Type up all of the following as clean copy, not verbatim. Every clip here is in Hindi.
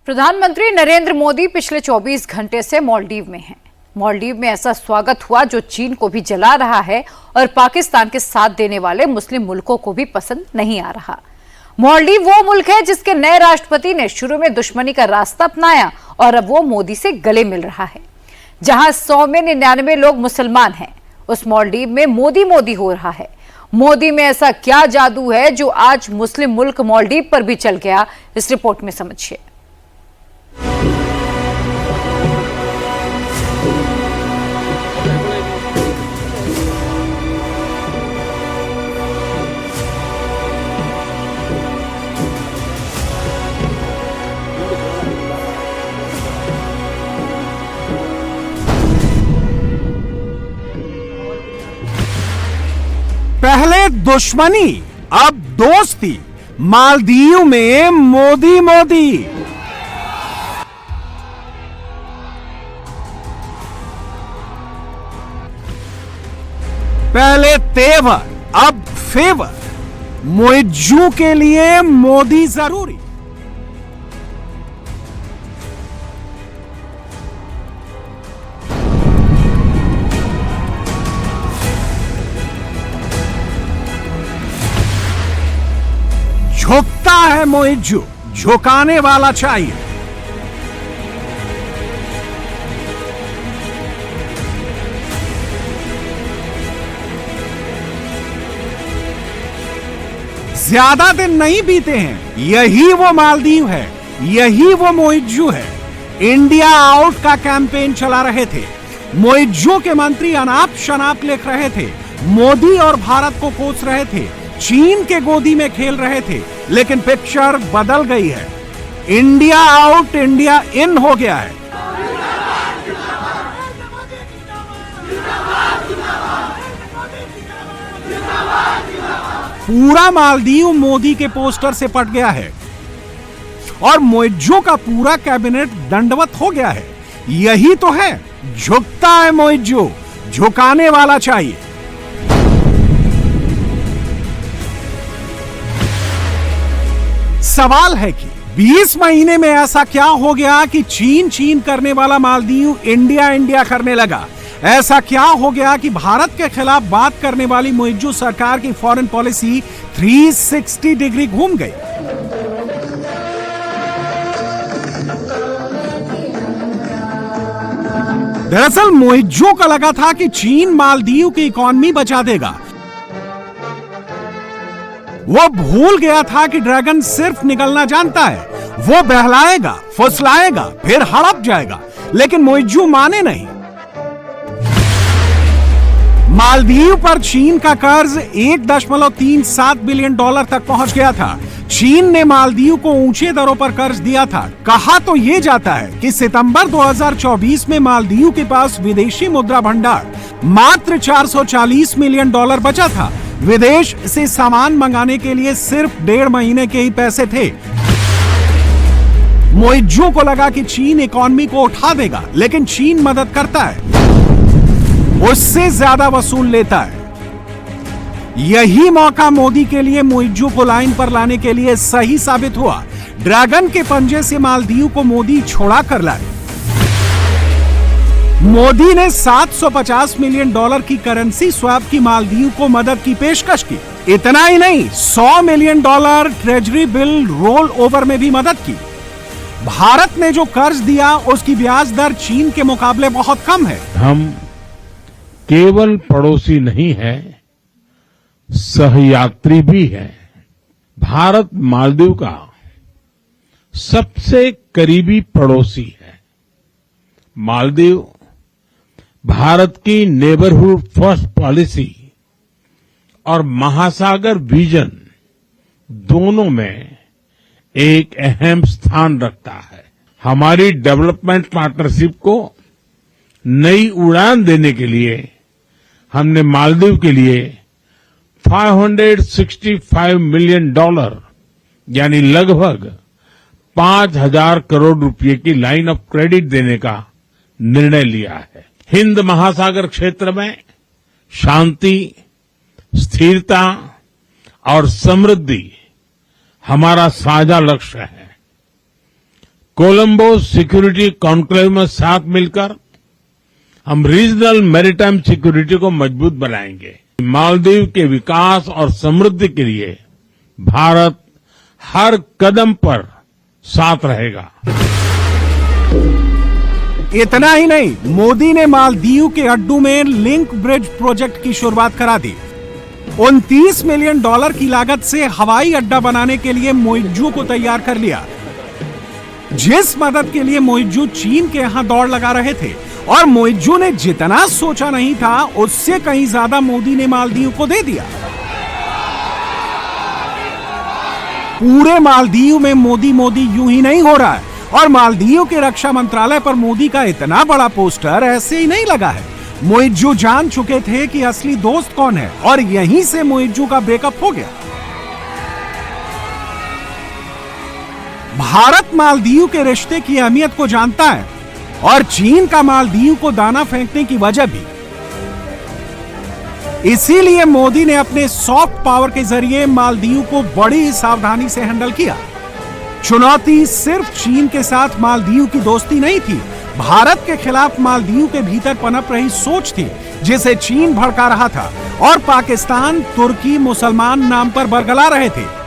प्रधानमंत्री नरेंद्र मोदी पिछले 24 घंटे से मालदीव में हैं। मालदीव में ऐसा स्वागत हुआ जो चीन को भी जला रहा है और पाकिस्तान के साथ देने वाले मुस्लिम मुल्कों को भी पसंद नहीं आ रहा। मालदीव वो मुल्क है जिसके नए राष्ट्रपति ने शुरू में दुश्मनी का रास्ता अपनाया और अब वो मोदी से गले मिल रहा है। जहां 100 में 99 लोग मुसलमान हैं, उस मालदीव में मोदी मोदी हो रहा है। मोदी में ऐसा क्या जादू है जो आज मुस्लिम मुल्क मालदीव पर भी चल गया, इस रिपोर्ट में समझिए। पहले दुश्मनी, अब दोस्ती। मालदीव में मोदी मोदी। पहले तेवर, अब फेवर। मुइज्जू के लिए मोदी जरूरी। झुकता है मुइज्जू, झुकाने वाला चाहिए। ज्यादा दिन नहीं बीते हैं, यही वो मालदीव है, यही वो मुइज्जू है। इंडिया आउट का कैंपेन चला रहे थे। मुइज्जू के मंत्री अनाप शनाप लिख रहे थे, मोदी और भारत को कोस रहे थे, चीन के गोदी में खेल रहे थे। लेकिन पिक्चर बदल गई है। इंडिया आउट, इंडिया इन हो गया है। पूरा मालदीव मोदी के पोस्टर से पट गया है और मुइज्जू का पूरा कैबिनेट दंडवत हो गया है। यही तो है, झुकता है मुइज्जू, झुकाने वाला चाहिए। सवाल है कि 20 महीने में ऐसा क्या हो गया कि चीन करने वाला मालदीव इंडिया करने लगा। ऐसा क्या हो गया कि भारत के खिलाफ बात करने वाली मुइज्जू सरकार की फॉरेन पॉलिसी 360 डिग्री घूम गई। दरअसल मुइज्जू को लगा था कि चीन मालदीव की इकोनॉमी बचा देगा। वो भूल गया था कि ड्रैगन सिर्फ निकलना जानता है। वो बहलाएगा, फुसलाएगा, फिर हड़प जाएगा। लेकिन मुइज्जू माने नहीं। मालदीव पर चीन का कर्ज 1.37 बिलियन डॉलर तक पहुंच गया था। चीन ने मालदीव को ऊंचे दरों पर कर्ज दिया था। कहा तो यह जाता है कि सितंबर 2024 में मालदीव के पास विदेशी मुद्रा भंडार मात्र 440 मिलियन डॉलर बचा था। विदेश से सामान मंगाने के लिए सिर्फ 1.5 महीने के ही पैसे थे। मुइज्जू को लगा कि चीन इकोनॉमी को उठा देगा, लेकिन चीन मदद करता है, उससे ज्यादा वसूल लेता है। यही मौका मोदी के लिए मुइज्जू को लाइन पर लाने के लिए सही साबित हुआ। ड्रैगन के पंजे से मालदीव को मोदी छोड़ा कर लाए। मोदी ने 750 मिलियन डॉलर की करेंसी स्वैप की मालदीव को मदद की पेशकश की। इतना ही नहीं, 100 million dollar treasury bill roll over में भी मदद की। भारत ने जो कर्ज दिया उसकी ब्याज दर चीन के मुकाबले बहुत कम है। हम केवल पड़ोसी नहीं है, सहयात्री भी है। भारत मालदीव का सबसे करीबी पड़ोसी है। मालदीव भारत की नेबरहुड फर्स्ट पॉलिसी और महासागर विजन दोनों में एक अहम स्थान रखता है। हमारी डेवलपमेंट पार्टनरशिप को नई उड़ान देने के लिए हमने मालदीव के लिए 565 मिलियन डॉलर यानी लगभग 5,000 करोड़ रुपए की लाइन ऑफ क्रेडिट देने का निर्णय लिया है। हिंद महासागर क्षेत्र में शांति, स्थिरता और समृद्धि हमारा साझा लक्ष्य है। कोलंबो सिक्योरिटी कॉन्क्लेव में साथ मिलकर हम रीजनल मैरीटाइम सिक्योरिटी को मजबूत बनाएंगे। मालदीव के विकास और समृद्धि के लिए भारत हर कदम पर साथ रहेगा। इतना ही नहीं, मोदी ने मालदीव के अड्डू में लिंक ब्रिज प्रोजेक्ट की शुरुआत करा दी। 29 मिलियन डॉलर की लागत से हवाई अड्डा बनाने के लिए मोइज्जू को तैयार कर लिया। जिस मदद के लिए मोइज्जू चीन के यहां दौड़ लगा रहे थे और मोइज्जू ने जितना सोचा नहीं था उससे कहीं ज्यादा मोदी ने मालदीव को दे दिया। पूरे मालदीव में मोदी मोदी यूं ही नहीं हो रहा है और मालदीव के रक्षा मंत्रालय पर मोदी का इतना बड़ा पोस्टर ऐसे ही नहीं लगा है। मोइज्जू जान चुके थे कि असली दोस्त कौन है और यहीं से मोइज्जू का ब्रेकअप हो गया। भारत मालदीव के रिश्ते की अहमियत को जानता है और चीन का मालदीव को दाना फेंकने की वजह भी। इसीलिए मोदी ने अपने सॉफ्ट पावर के जरिए मालदीव को बड़ी सावधानी से हैंडल किया। चुनौती सिर्फ चीन के साथ मालदीव की दोस्ती नहीं थी, भारत के खिलाफ मालदीव के भीतर पनप रही सोच थी जिसे चीन भड़का रहा था और पाकिस्तान, तुर्की, मुसलमान नाम पर बरगला रहे थे,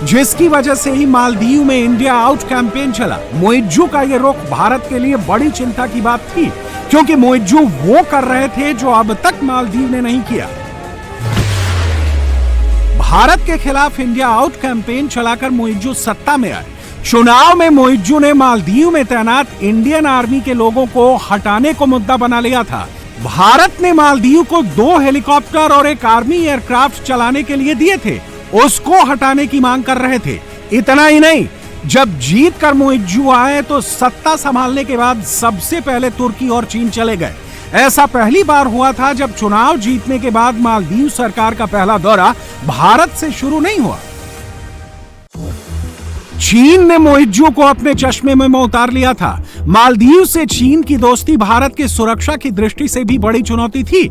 जिसकी वजह से ही मालदीव में इंडिया आउट कैंपेन चला। मोइज्जू का यह रुख भारत के लिए बड़ी चिंता की बात थी क्योंकि मोइज्जू वो कर रहे थे जो अब तक मालदीव ने नहीं किया। भारत के खिलाफ इंडिया आउट कैंपेन चलाकर मोइज्जू सत्ता में आए। चुनाव में मोइज्जू ने मालदीव में तैनात इंडियन आर्मी के लोगों को हटाने को मुद्दा बना लिया था। भारत ने मालदीव को 2 हेलीकॉप्टर और एक आर्मी एयरक्राफ्ट चलाने के लिए दिए थे, उसको हटाने की मांग कर रहे थे। इतना ही नहीं, जब जीत कर मोइज्जू आए तो सत्ता संभालने के बाद सबसे पहले तुर्की और चीन चले गए। ऐसा पहली बार हुआ था जब चुनाव जीतने के बाद मालदीव सरकार का पहला दौरा भारत से शुरू नहीं हुआ। चीन ने मोइज्जू को अपने चश्मे में उतार लिया था। मालदीव से चीन की दोस्ती भारत की सुरक्षा की दृष्टि से भी बड़ी चुनौती थी,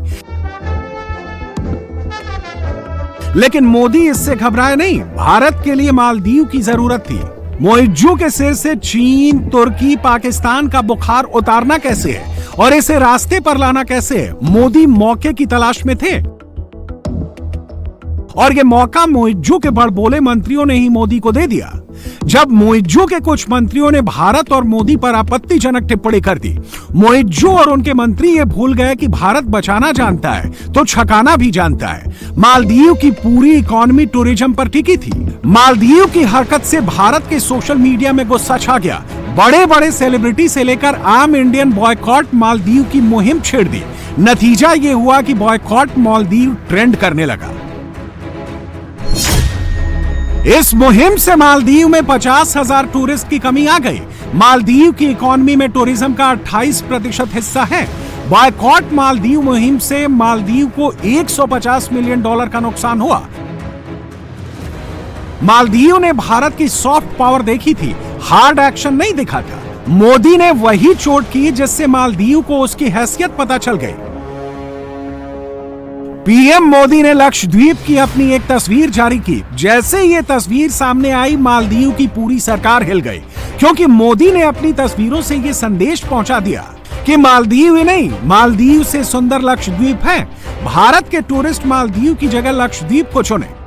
लेकिन मोदी इससे घबराए नहीं। भारत के लिए मालदीव की जरूरत थी। मोइज्जू के सिर से चीन, तुर्की, पाकिस्तान का बुखार उतारना कैसे है और इसे रास्ते पर लाना कैसे है, मोदी मौके की तलाश में थे और ये मौका मोइज्जू के बड़बोले मंत्रियों ने ही मोदी को दे दिया। जब मोइज्जू के कुछ मंत्रियों ने भारत और मोदी पर आपत्तिजनक टिप्पणी कर दी, मोइज्जू और उनके मंत्री ये भूल गए कि भारत बचाना जानता है तो छकाना भी जानता है। मालदीव की पूरी इकोनॉमी टूरिज्म पर टिकी थी। मालदीव की हरकत से भारत के सोशल मीडिया में गुस्सा छा गया। बड़े बड़े सेलिब्रिटी से लेकर आम इंडियन बॉयकॉट मालदीव की मुहिम छेड़ दी। नतीजा ये हुआ कि बॉयकॉट मालदीव ट्रेंड करने लगा। इस मुहिम से मालदीव में 50,000 टूरिस्ट की कमी आ गई। मालदीव की इकोनॉमी में टूरिज्म का 28% हिस्सा है। बॉयकॉट मालदीव मुहिम से मालदीव को $150 मिलियन का नुकसान हुआ। मालदीव ने भारत की सॉफ्ट पावर देखी थी, हार्ड एक्शन नहीं दिखा था। मोदी ने वही चोट की जिससे मालदीव को उसकी हैसियत पता चल गई। पीएम मोदी ने लक्षद्वीप की अपनी एक तस्वीर जारी की। जैसे ये तस्वीर सामने आई, मालदीव की पूरी सरकार हिल गई क्योंकि मोदी ने अपनी तस्वीरों से ये संदेश पहुंचा दिया कि मालदीव ही नहीं, मालदीव से सुंदर लक्षद्वीप है। भारत के टूरिस्ट मालदीव की जगह लक्षद्वीप को चुने।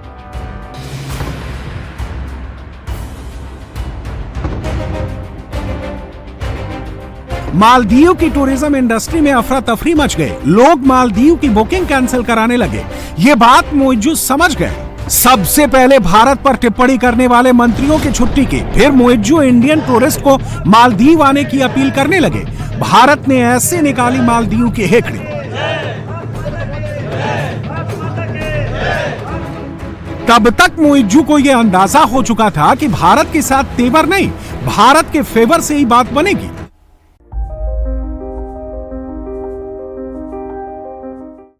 मालदीव की टूरिज्म इंडस्ट्री में अफरा तफरी मच गई। लोग मालदीव की बुकिंग कैंसिल कराने लगे। ये बात मोइज्जू समझ गए। सबसे पहले भारत पर टिप्पणी करने वाले मंत्रियों की छुट्टी की। फिर मोइज्जू इंडियन टूरिस्ट को मालदीव आने की अपील करने लगे। भारत ने ऐसे निकाली मालदीव की हेकड़ी। तब तक मोइज्जू को यह अंदाजा हो चुका था कि भारत के साथ तेवर नहीं, भारत के फेवर से ही बात बनेगी।